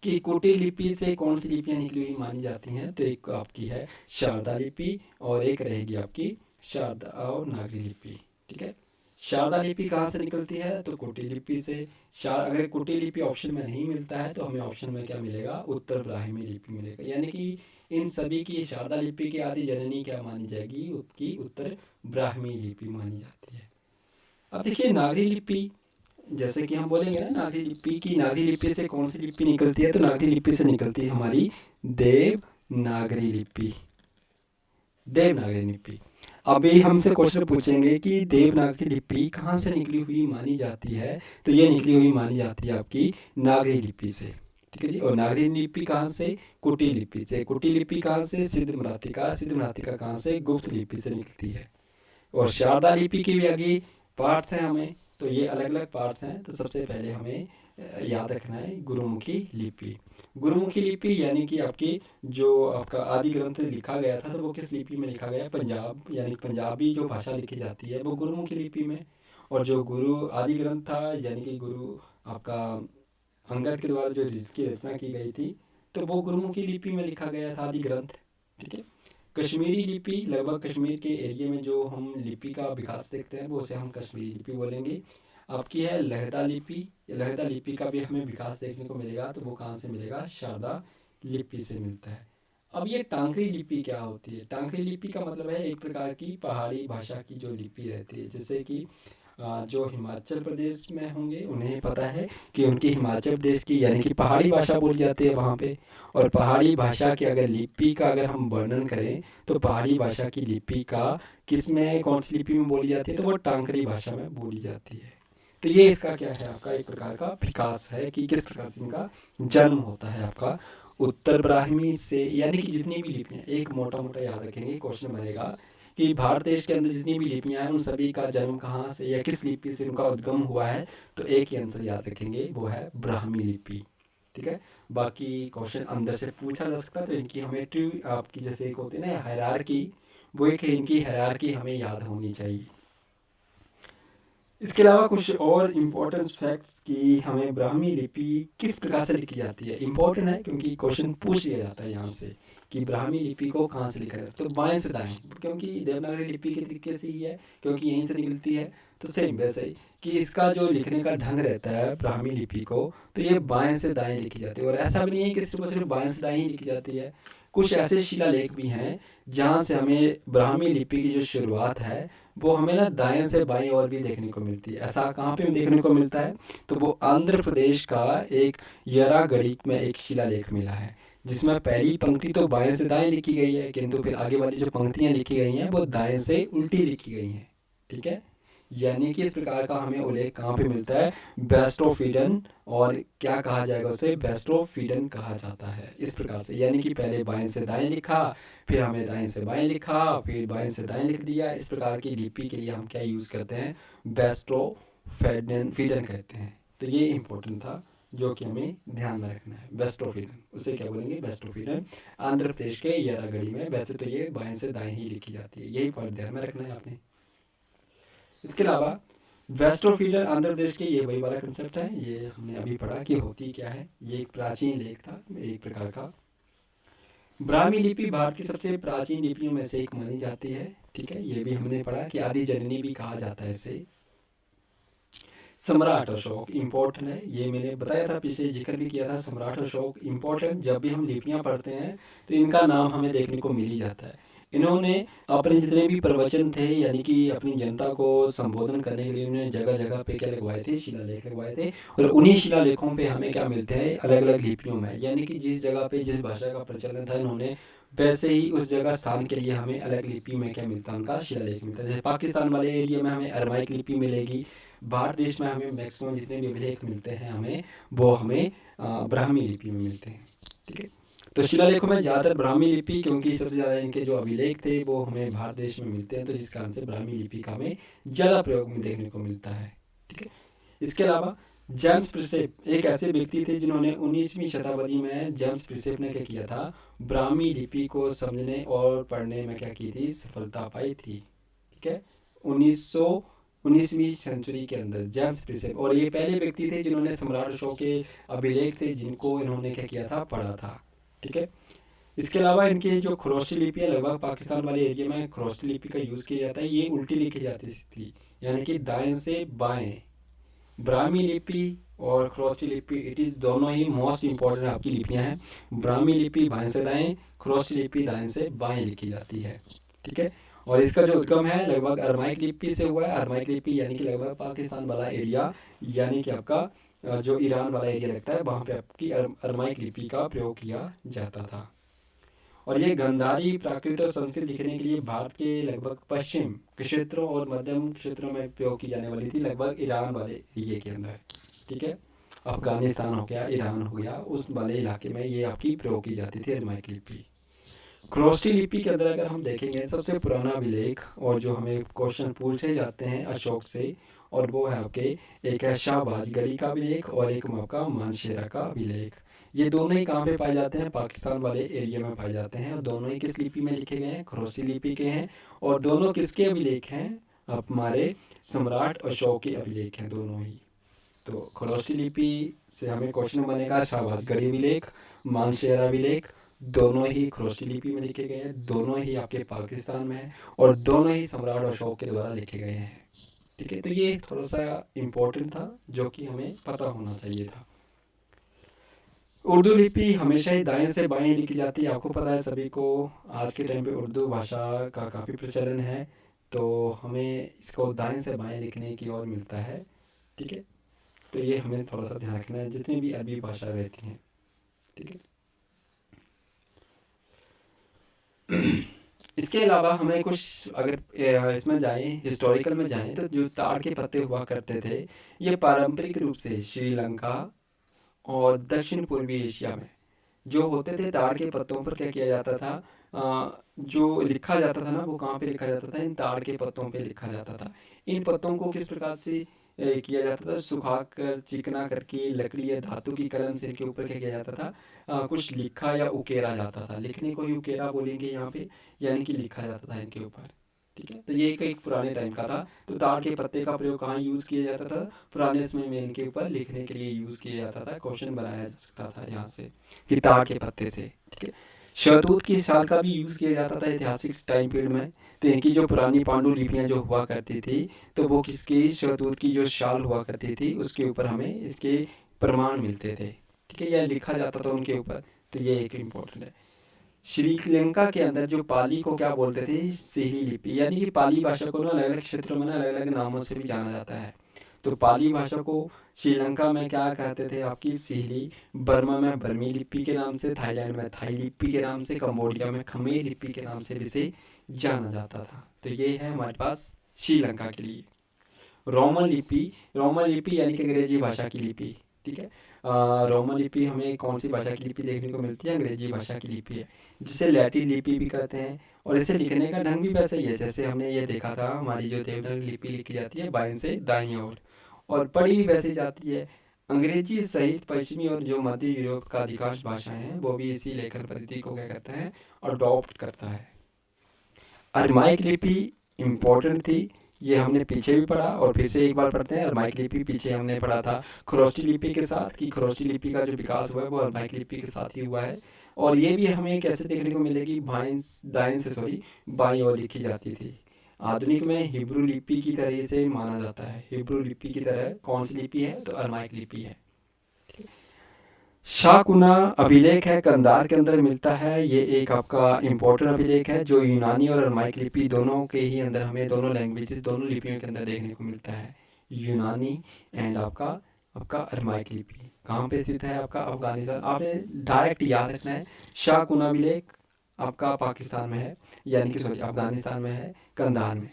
कि कुटी लिपि से कौन सी लिपियाँ निकली हुई मानी जाती हैं, तो एक आपकी है शारदा लिपि और एक रहेगी आपकी शारदा और नागरी लिपि। ठीक है। शारदा लिपि कहाँ से निकलती है, तो कुटी लिपि से। अगर कुटी लिपि ऑप्शन में नहीं मिलता है तो हमें ऑप्शन में क्या मिलेगा, उत्तर ब्राह्मी लिपि मिलेगा। यानी कि इन सभी की शारदा लिपि की आदि जननी क्या मानी जाएगी, उसकी उत्तर ब्राह्मी लिपि मानी जाती है। अब देखिए नागरी लिपि, जैसे कि हम बोलेंगे ना नागरी लिपि की, नागरी लिपि से कौन सी लिपि निकलती है, तो नागरी लिपि से निकलती है हमारी देवनागरी लिपि। देवनागरी लिपि। अभी हमसे क्वेश्चन पूछेंगे कि देवनागरी लिपि कहाँ से निकली हुई मानी जाती है, तो ये निकली हुई मानी जाती है आपकी नागरी लिपि से। ठीक है जी। और नागरी लिपि कहाँ से, कुटी लिपि से। कुटी लिपि कहाँ से, सिद्ध मृत्तिका। सिद्ध मृत्तिका कहाँ से, गुप्त लिपि से निकलती है। और शारदा लिपि की भी आगे पार्ट्स हैं हमें, तो ये अलग अलग पार्ट्स हैं। तो सबसे पहले हमें याद रखना है गुरुमुखी लिपि। गुरुमुखी लिपि यानी कि आपकी जो आपका आदि ग्रंथ लिखा गया था, तो वो किस लिपि में लिखा गया है, पंजाब, यानी पंजाबी जो भाषा लिखी जाती है वो गुरुमुखी लिपि में। और जो गुरु आदि ग्रंथ था, यानी कि गुरु आपका अंगद के द्वारा जो जिसकी रचना की गई थी, तो वो गुरुमुखी लिपि में लिखा गया था आदि ग्रंथ। ठीक है। कश्मीरी लिपि, लगभग कश्मीर के एरिया में जो हम लिपि का विकास देखते हैं वो उसे हम कश्मीरी लिपि बोलेंगे। आपकी है लहदा लिपि। लहदा लिपि का भी हमें विकास देखने को मिलेगा, तो वो कहाँ से मिलेगा, शारदा लिपि से मिलता है। अब ये टांकरी लिपि क्या होती है, टांकरी लिपि का मतलब है एक प्रकार की पहाड़ी भाषा की जो लिपि रहती है। जैसे कि जो हिमाचल प्रदेश में होंगे उन्हें पता है कि उनकी हिमाचल प्रदेश की यानी कि पहाड़ी भाषा बोली जाती है वहाँ पे। और पहाड़ी भाषा की अगर लिपि का अगर हम वर्णन करें, तो पहाड़ी भाषा की लिपि का किस में, कौन सी लिपि में बोली जाती है, तो वो टांकरी भाषा में बोली जाती है। तो ये इसका क्या है, आपका एक प्रकार का विकास है कि किस प्रकार से इनका जन्म होता है आपका उत्तर ब्राह्मी से। यानी कि जितनी भी लिपियाँ, एक मोटा मोटा याद रखेंगे, क्वेश्चन बनेगा कि भारत देश के अंदर जितनी भी लिपियाँ हैं उन सभी का जन्म कहाँ से या किस लिपि से उनका उद्गम हुआ है, तो एक ही आंसर याद रखेंगे, वो है ब्राह्मी लिपि। ठीक है। बाकी क्वेश्चन अंदर से पूछा जा सकता है, तो इनकी हमें आपकी जैसे एक होती है ना हायरार्की, वो एक इनकी हायरार्की हमें याद होनी चाहिए। इसके अलावा कुछ और इम्पोर्टेंट फैक्ट्स कि हमें ब्राह्मी लिपि किस प्रकार से लिखी जाती है, इम्पोर्टेंट है क्योंकि क्वेश्चन पूछ लिया जाता है यहाँ से कि ब्राह्मी लिपि को कहाँ से लिखा जाता है, तो बाएं से दाएं, क्योंकि देवनागरी लिपि के तरीके से ही है, क्योंकि यहीं से निकलती है। तो सेम वैसे ही कि इसका जो लिखने का ढंग रहता है ब्राह्मी लिपि को, तो ये बाएं से दाएं लिखी जाती है। और ऐसा भी नहीं है कि सिर्फ और सिर्फ बाएं से दाएं ही लिखी जाती है, कुछ ऐसे शिलालेख भी हैं जहाँ से हमें ब्राह्मी लिपि की जो शुरुआत है वो हमें ना दाएं से बाएं ओर भी देखने को मिलती है। ऐसा कहाँ पे देखने को मिलता है, तो वो आंध्र प्रदेश का एक यरागढ़ी में एक शिलालेख मिला है, जिसमें पहली पंक्ति तो बाएं से दाएं लिखी गई है, किंतु फिर आगे वाली जो पंक्तियां लिखी गई हैं वो दाएं से उल्टी लिखी गई हैं। ठीक है, यानी कि इस प्रकार का हमें उल्लेख कहाँ पे मिलता है, बेस्टोफिडन, और क्या कहा जाएगा उसे, बेस्टोफिडन कहा जाता है। इस प्रकार से यानी कि पहले बाएं से दाएं लिखा, फिर हमने दाएं से बाएं लिखा, फिर बाएं से दाएं लिख दिया। इस प्रकार की लिपि के लिए हम क्या यूज़ करते हैं, बेस्टोफिडन फिडन कहते हैं। तो ये इंपॉर्टेंट था जो कि हमें ध्यान में रखना है। बेस्टोफिडन, उसे क्या बोलेंगे, बेस्टोफिडन। आंध्र प्रदेश के येरागढ़ी में, वैसे तो ये बाएं से दाएं ही लिखी जाती है, यही पॉइंट ध्यान में रखना है आपने। इसके अलावा वेस्टोफीडर आंध्र प्रदेश के, ये वही वाला कंसेप्ट है, ये हमने अभी पढ़ा कि होती क्या है। ये एक प्राचीन लेख था एक प्रकार का। ब्राह्मी लिपि भारत की सबसे प्राचीन लिपियों में से एक मानी जाती है। ठीक है, ये भी हमने पढ़ा कि आदि जननी भी कहा जाता है इसे। सम्राट अशोक इम्पोर्टेंट है, ये मैंने बताया था, पीछे जिक्र भी किया था। सम्राट अशोक इम्पोर्टेंट, जब भी हम लिपियां पढ़ते हैं तो इनका नाम हमें देखने को मिल ही जाता है। इन्होंने अपने जितने भी प्रवचन थे, यानी कि अपनी जनता को संबोधन करने के लिए उन्होंने जगह जगह पे क्या लगवाए थे, शिलालेख लगवाए थे। और उन्हीं शिलालेखों पे हमें क्या मिलते हैं, अलग अलग लिपियों में, यानी कि जिस जगह पे जिस भाषा का प्रचलन था इन्होंने, वैसे ही उस जगह स्थान के लिए हमें अलग लिपि में क्या मिलता है, उनका शिलालेख मिलता है। जैसे पाकिस्तान वाले एरिया में हमें अरमाइक लिपि मिलेगी, भारत देश में हमें मैक्सिमम जितने भी अभिलेख मिलते हैं हमें, वो हमें ब्राह्मी लिपि में मिलते हैं। ठीक है, तो शिलालेखों में ज़्यादातर ब्राह्मी लिपि, क्योंकि सबसे ज़्यादा इनके जो अभिलेख थे वो हमें भारत देश में मिलते हैं, तो जिस कारण से ब्राह्मी लिपि का हमें ज़्यादा प्रयोग में देखने को मिलता है। ठीक है, इसके अलावा जेम्स प्रिसेप एक ऐसे व्यक्ति थे जिन्होंने 19वीं शताब्दी में, जेम्स प्रिसेप ने क्या किया था, ब्राह्मी लिपि को समझने और पढ़ने में क्या की थी, सफलता पाई थी। ठीक है, 19वीं सेंचुरी के अंदर जेम्स प्रिसेप, और ये पहले व्यक्ति थे जिन्होंने सम्राट अशोक के अभिलेख थे जिनको इन्होंने क्या किया था, पढ़ा था। ठीक है, इसके अलावा इनके जो खरोष्टी लिपि है, लगभग पाकिस्तान वाले एरिया में खरोष्टी लिपि का यूज़ किया जाता है। ये उल्टी लिखी जाती थी, यानी कि दाएं से बाएं। ब्राह्मी लिपि और खरोष्टी लिपि, इट इज़ दोनों ही मोस्ट इंपॉर्टेंट आपकी लिपियां हैं। ब्राह्मी लिपि बाएं से दाएं, खरोष्टी लिपि दाएं से बाएं लिखी जाती है। ठीक है, और इसका जो उद्गम है लगभग अरमाइक लिपि से हुआ है। अरमाइक लिपि यानी कि लगभग पाकिस्तान वाला एरिया, यानी कि आपका जो ईरान वाला एरिया लगता है, वहाँ पे आपकी अरमाइक लिपि का प्रयोग किया जाता था। और ये गंधारी, प्राकृत और संस्कृत लिखने के लिए भारत के लगभग पश्चिम क्षेत्रों और मध्यम क्षेत्रों में प्रयोग की जाने वाली थी, लगभग ईरान वाले एरिया के अंदर। ठीक है, अफगानिस्तान हो गया, ईरान हो गया, उस वाले इलाके में ये आपकी प्रयोग की जाती थी अरमाइक लिपि। खरोष्टी लिपि के अंदर अगर हम देखेंगे, सबसे पुराना अभिलेख और जो हमें क्वेश्चन पूछे जाते हैं अशोक से, और वो है आपके, एक है शाहबाजगढ़ी का अभिलेख और एक आपका मानशेरा का अभिलेख। ये दोनों ही कहाँ पे पाए जाते हैं, पाकिस्तान वाले एरिया में पाए जाते हैं, और दोनों ही किस लिपि में लिखे गए हैं, खरोष्टी लिपि के हैं। और दोनों किसके अभिलेख हैं, हमारे सम्राट अशोक के अभिलेख हैं दोनों ही। तो खरोष्टी लिपि से हमें क्वेश्चन बनेगा, शाहबाजगढ़ी अभिलेख, मानशेरा अभिलेख, दोनों ही खरोष्टी लिपि में लिखे गए हैं, दोनों ही आपके पाकिस्तान में हैं, और दोनों ही सम्राट अशोक के द्वारा लिखे गए हैं। ठीक है, तो ये थोड़ा सा इम्पोर्टेंट था जो कि हमें पता होना चाहिए था। उर्दू लिपि हमेशा ही दाएं से बाएं लिखी जाती है, आपको पता है सभी को। आज के टाइम पे उर्दू भाषा का काफ़ी प्रचलन है, तो हमें इसको दाएं से बाएं लिखने की ओर मिलता है। ठीक है, तो ये हमें थोड़ा सा ध्यान रखना है जितनी भी अरबी भाषा रहती हैं। ठीक है, इसके अलावा हमें कुछ, अगर इसमें जाएं, हिस्टोरिकल में जाएं, तो जो ताड़ के पत्ते हुआ करते थे, ये पारंपरिक रूप से श्रीलंका और दक्षिण पूर्वी एशिया में जो होते थे, ताड़ के पत्तों पर क्या किया जाता था, जो लिखा जाता था ना, वो कहाँ पे लिखा जाता था, इन ताड़ के पत्तों पे लिखा जाता था। इन पत्तों को किस प्रकार से किया जाता था, सुखाकर चिकना करके लकड़ी या धातु की कलम से इनके ऊपर क्या किया जाता था, कुछ लिखा या उकेरा जाता था। लिखने को ही उकेरा बोलेंगे यहाँ पे, यानी कि लिखा जाता था इनके ऊपर। ठीक है, तो ये एक पुराने टाइम का था। तो ताड़ के पत्ते का प्रयोग कहाँ यूज़ किया जाता था, पुराने समय में इनके ऊपर लिखने के लिए यूज़ किया जाता था। क्वेश्चन बनाया जा सकता था यहाँ से कि ताड़ के पत्ते से। ठीक है, शहतूत की शाल का भी यूज़ किया जाता था ऐतिहासिक टाइम पीरियड में। तो इनकी जो पुरानी पांडुलिपियाँ जो हुआ करती थी, तो वो किसकी, शहतूत की जो शाल हुआ करती थी उसके ऊपर हमें इसके प्रमाण मिलते थे। ठीक है, यह लिखा जाता था उनके ऊपर, तो ये एक इम्पोर्टेंट है। श्रीलंका के अंदर जो पाली को क्या बोलते थे, सिही लिपि, यानी कि पाली भाषा को ना अलग अलग क्षेत्रों में ना अलग अलग नामों से भी जाना जाता है। तो पाली भाषा को श्रीलंका में क्या कहते थे, आपकी सिहली, बर्मा में बर्मी लिपि के नाम से, थाईलैंड में थाई लिपि के नाम से, कंबोडिया में खमेर लिपि के नाम से भी इसे जाना जाता था। तो ये है हमारे पास श्रीलंका के लिए। रोमन लिपि, रोमन लिपि यानी कि अंग्रेजी भाषा की लिपि, ठीक है। रोमन लिपि हमें कौन सी भाषा की लिपि देखने को मिलती है, अंग्रेजी भाषा की लिपि है, जिसे लैटिन लिपि भी कहते हैं। और इसे लिखने का ढंग भी वैसे ही है जैसे हमने ये देखा था, हमारी जो देवनागरी लिपि लिखी जाती है बाएं से दाईं ओर, और पढ़ी भी वैसे ही जाती है। अंग्रेजी सहित पश्चिमी और जो मध्य यूरोप का अधिकांश भाषाएं हैं वो भी इसी लेखन पद्धति को क्या करते हैं, अडॉप्ट करता है। अरमाइक लिपि इम्पोर्टेंट थी, ये हमने पीछे भी पढ़ा और फिर से एक बार पढ़ते हैं। अरमाइक लिपि पीछे हमने पढ़ा था खरोष्टी लिपि के साथ, कि खरोष्टी लिपि का जो विकास हुआ है वो अरमाइक लिपि के साथ ही हुआ है। और ये भी हमें कैसे देखने को मिलेगी, बाईं ओर लिखी जाती थी। आधुनिक में हिब्रू लिपि की तरह से माना जाता है। हिब्रू लिपि की तरह कौन सी लिपि है, तो अरमाइक लिपि है। शाकुना अभिलेख है, कंधार के अंदर मिलता है। ये एक आपका इम्पोर्टेंट अभिलेख है जो यूनानी और अरमाइक लिपि दोनों के ही अंदर हमें, दोनों लैंग्वेजेस, दोनों लिपियों के अंदर देखने को मिलता है। यूनानी एंड आपका आपका अरमाइक लिपि कहाँ पे स्थित है, आपका अफगानिस्तान। आपने डायरेक्ट याद रखना है, शाकुना अभिलेख आपका पाकिस्तान में है, यानी कि सॉरी अफगानिस्तान में है, कंधार में।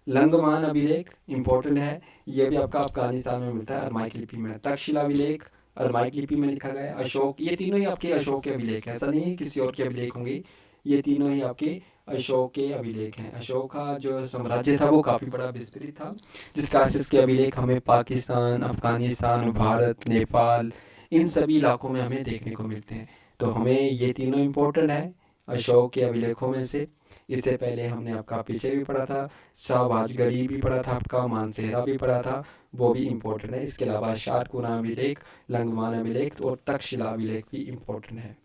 लंगमान अभिलेख इम्पोर्टेंट है, ये भी आपका अफगानिस्तान में मिलता है अरमाइक लिपि में। तक्षशिला अभिलेख अरमाइक लिपि में लिखा गया है। अशोक, ये तीनों ही आपके अशोक के अभिलेख हैं, ऐसा नहीं है किसी और के अभिलेख होंगे, ये तीनों ही आपके अशोक के अभिलेख हैं। अशोक का जो साम्राज्य था वो काफ़ी बड़ा विस्तृत था, जिस कारण से इसके अभिलेख हमें पाकिस्तान, अफगानिस्तान, भारत, नेपाल, इन सभी इलाकों में हमें देखने को मिलते हैं। तो हमें ये तीनों इम्पोर्टेंट है अशोक के अभिलेखों में से। इससे पहले हमने आपका पीछे भी पढ़ा था, शाहबाजगढ़ी भी पढ़ा था, आपका मानसेरा भी पढ़ा था, वो भी इम्पोर्टेंट है। इसके अलावा शारकुना अभिलेख, लंगमान अभिलेख और तक्षशिला अभिलेख भी इम्पोर्टेंट है।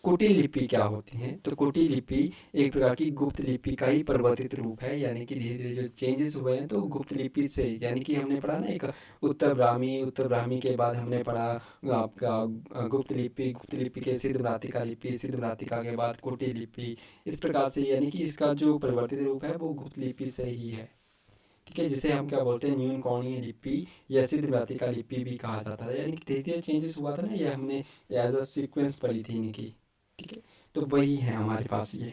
कुटिल लिपि क्या होती है, तो कुटिल लिपि एक प्रकार की गुप्त लिपि का ही परिवर्तित रूप है, यानी कि धीरे धीरे जो चेंजेस हुए हैं तो गुप्त लिपि से, यानी कि हमने पढ़ा ना एक उत्तर ब्राह्मी के बाद हमने पढ़ा आपका गुप्त लिपि के सिद्ध भ्रातिका लिपि, सिद्ध भ्रातिका के बाद कुटिल लिपि, इस प्रकार से, यानी कि इसका जो परिवर्तित रूप है वो गुप्त लिपि से ही है, ठीक है, जिसे हम क्या बोलते हैं, न्यून कोणीय लिपि या सिद्ध भ्रातिका लिपि भी कहा जाता है। यानी कि धीरे धीरे चेंजेस हुआ था ना, ये हमने एज अ सीक्वेंस पढ़ी थी इनकी, ठीक है। तो वही है हमारे पास ये।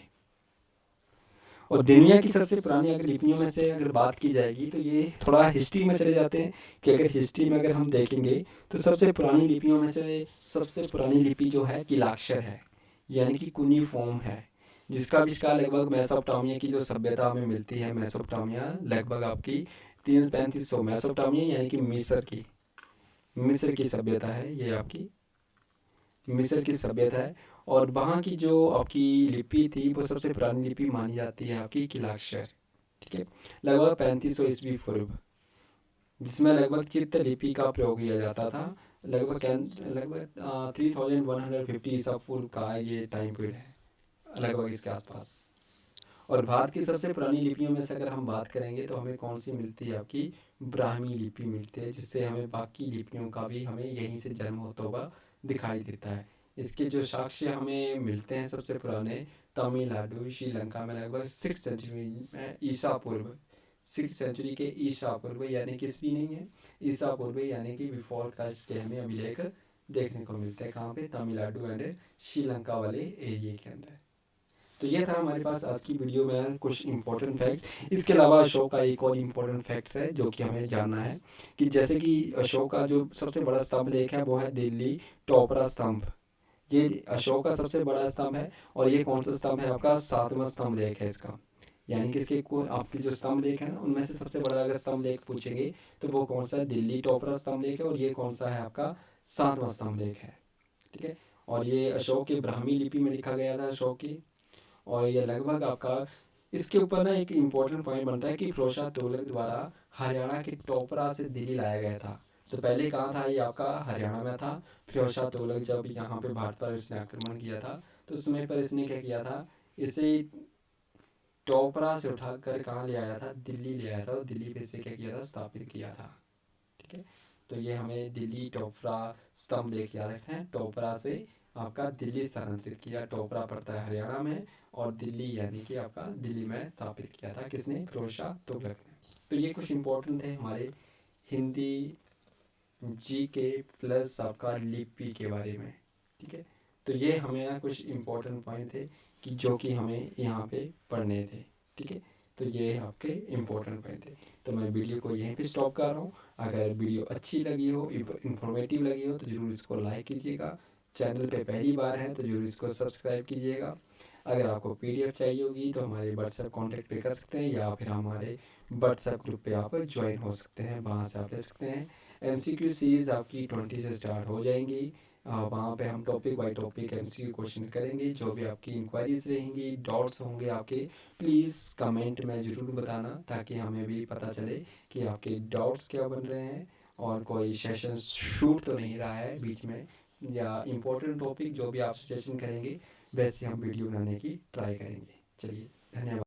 और दुनिया की सबसे पुरानी अगर लिपियों में से अगर बात की जाएगी तो ये थोड़ा हिस्ट्री में चले जाते हैं, कि अगर हिस्ट्री में अगर हम देखेंगे तो सबसे पुरानी लिपियों में से सबसे पुरानी लिपि जो है किलाक्षर है, यानी कि कुनिफॉर्म है, जिसका आविष्कार लगभग मेसोपोटामिया की जो सभ्यता हमें मिलती है, मेसोपोटामिया लगभग आपकी 300-3500, मेसोपोटामिया यानी कि मिस्र की सभ्यता है, ये आपकी मिस्र की सभ्यता है। और वहाँ की जो आपकी लिपि थी वो सबसे पुरानी लिपि मानी जाती है आपकी किलाक्षर, ठीक है, लगभग 3500 ईस्वी पूर्व, जिसमें लगभग चित्र लिपि का प्रयोग किया जाता था। लगभग 3150 ईसा पूर्व का ये टाइम पीरियड है, लगभग इसके आसपास। और भारत की सबसे पुरानी लिपियों में से अगर हम बात करेंगे तो हमें कौन सी मिलती है, आपकी ब्राह्मी लिपि मिलती है, जिससे हमें बाकी लिपियों का भी हमें यहीं से जन्म होता हुआ दिखाई देता है। इसके जो साक्ष्य हमें मिलते हैं सबसे पुराने, तमिलनाडु, श्रीलंका में लगभग 6th सेंचुरी में ईसा पूर्व, 6th सेंचुरी के ईसा पूर्व, यानी कि ईस्वी नहीं है, ईसा पूर्व, यानी कि बिफोर कास्ट के हमें अभिलेख देखने को मिलते हैं। कहाँ पे, तमिलनाडु एंड श्रीलंका वाले एरिया के अंदर। तो ये था हमारे पास आज की वीडियो में कुछ इंपॉर्टेंट फैक्ट्स। इसके अलावा अशोक का एक और इम्पोर्टेंट फैक्ट्स है जो कि हमें जानना है, कि जैसे कि अशोक का जो सबसे बड़ा स्तंभ लेख है वो है दिल्ली टोपरा स्तंभ, ये अशोक का सबसे बड़ा स्तंभ है। और ये कौन सा स्तंभ है, आपका 7वां स्तंभ लेख है इसका, यानी कि इसके आपके जो स्तंभ लेख है ना उनमें से सबसे बड़ा अगर स्तंभ लेख पूछेंगे तो वो कौन सा है, दिल्ली टोपरा स्तंभ लेख है। और ये कौन सा है, आपका 7वां स्तंभ लेख है, ठीक है। और ये अशोक की ब्राह्मी लिपि में लिखा गया था, अशोक की। और ये लगभग आपका, इसके ऊपर ना एक इम्पोर्टेंट पॉइंट बनता है कि फिरोज तुगलक द्वारा हरियाणा के टोपरा से दिल्ली लाया गया था। तो पहले कहाँ था, ये आपका हरियाणा में था। फिरोज तुगलक जब यहाँ पे भारत पर इसने आक्रमण किया था तो उस समय पर इसने क्या किया था, इसे टोपरा से उठाकर कहाँ ले आया था, दिल्ली ले आया था, और दिल्ली पे इसे क्या किया था, स्थापित किया था, ठीक है। तो ये हमें दिल्ली टोपरा स्तंभ लेके याद रखना है, टोपरा से आपका दिल्ली स्थानांतरित किया, टोपरा पड़ता है हरियाणा में, और दिल्ली यानी कि आपका दिल्ली में स्थापित किया था किसने, फिरोज शाह तुगलक ने। तो ये कुछ इम्पोर्टेंट थे हमारे हिंदी जीके प्लस आपका लिपि के बारे में। ठीक है, तो ये हमें ना कुछ इम्पोर्टेंट पॉइंट थे कि जो कि हमें यहाँ पे पढ़ने थे। ठीक है, तो ये आपके इम्पोर्टेंट पॉइंट थे। तो मैं वीडियो को यहीं पे स्टॉप कर रहा हूँ। अगर वीडियो अच्छी लगी हो, इंफॉर्मेटिव लगी हो, तो ज़रूर इसको लाइक कीजिएगा। चैनल पे पहली बार है तो ज़रूर इसको सब्सक्राइब कीजिएगा। अगर आपको पीडीएफ चाहिए होगी तो हमारे व्हाट्सएप कॉन्टैक्ट पे कर सकते हैं, या फिर हमारे व्हाट्सएप ग्रुप पे आप ज्वाइन हो सकते हैं, वहाँ से आप ले सकते हैं। एमसीक्यू सीरीज़ आपकी 20 से स्टार्ट हो जाएंगी। वहाँ पे हम topic by topic MCQ question करेंगे। जो भी आपकी इंक्वायरीज रहेंगी, डाउट्स होंगे आपके, प्लीज़ कमेंट में ज़रूर बताना, ताकि हमें भी पता चले कि आपके डाउट्स क्या बन रहे हैं और कोई सेशन शूट तो नहीं रहा है बीच में, या इम्पोर्टेंट टॉपिक जो भी आप सजेशन करेंगे वैसे हम वीडियो बनाने की ट्राई करेंगे। चलिए, धन्यवाद।